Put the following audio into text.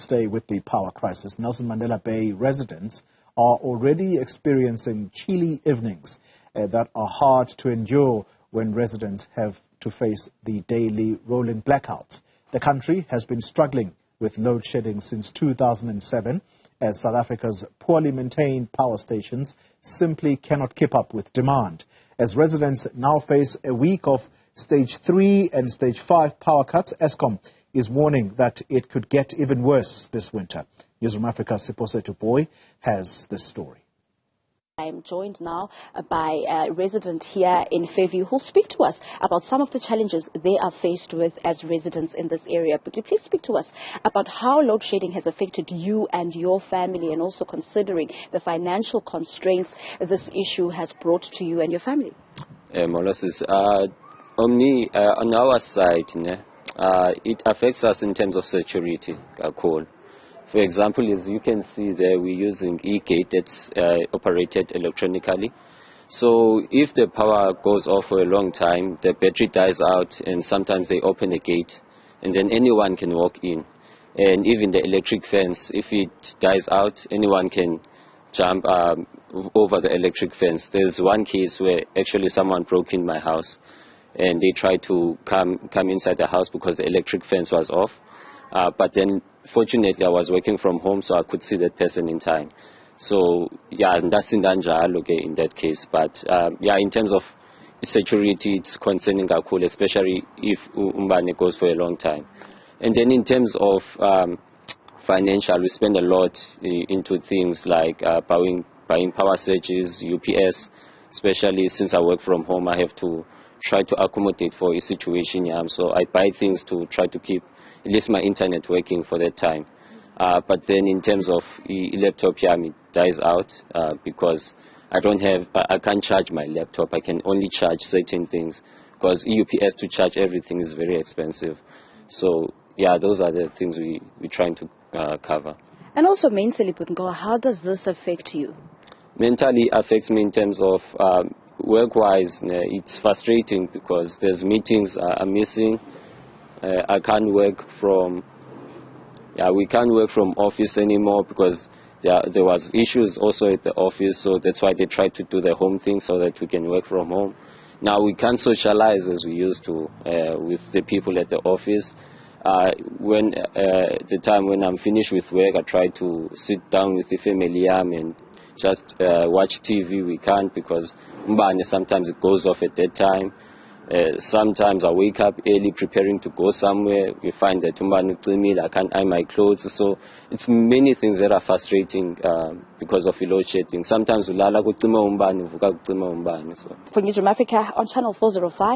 stay with the power crisis. Nelson Mandela Bay residents are already experiencing chilly evenings that are hard to endure when residents have to face the daily rolling blackouts. The country has been struggling with load shedding since 2007, as South Africa's poorly maintained power stations simply cannot keep up with demand. As residents now face a week of Stage 3 and Stage 5 power cuts, Eskom is warning that it could get even worse this winter. Newzroom Afrika's Siphosethu Booi has this story. I am joined now by a resident here in Fairview who'll speak to us about some of the challenges they are faced with as residents in this area. But please speak to us about how load shedding has affected you and your family, and also considering the financial constraints this issue has brought to you and your family. On our side, it affects us in terms of security. For example, as you can see there, we're using e-gate that's operated electronically. So if the power goes off for a long time, the battery dies out, and sometimes they open the gate, and then anyone can walk in. And even the electric fence, if it dies out, anyone can jump over the electric fence. There's one case where actually someone broke in my house, and they tried to come inside the house because the electric fence was off. But then, fortunately, I was working from home, so I could see that person in time. So, yeah, that's in that case. But, yeah, in terms of security, it's concerning Kakul, especially if Umbane goes for a long time. And then in terms of financial, we spend a lot into things like buying power surges, UPS, especially since I work from home. I have to try to accommodate for a situation. So I buy things to try to keep at least my internet working for that time. But then in terms of laptop, it dies out because I can't charge my laptop. I can only charge certain things because UPS to charge everything is very expensive. So yeah, those are the things we're trying to cover. And also mentally, how does this affect you? Mentally affects me in terms of work-wise. It's frustrating because there's meetings are missing. I can't work from, we can't work from office anymore because there was issues also at the office, so that's why they tried to do the home thing so that we can work from home. Now we can't socialize as we used to with the people at the office. When the time when I'm finished with work, I try to sit down with the family and just watch TV. We can't because sometimes it goes off at that time. Sometimes I wake up early preparing to go somewhere. We find that I can't iron my clothes. So it's many things that are frustrating because of load shedding. Sometimes we lala kucima umbani, vuka kucima umbani. For Newzroom Afrika on channel 405.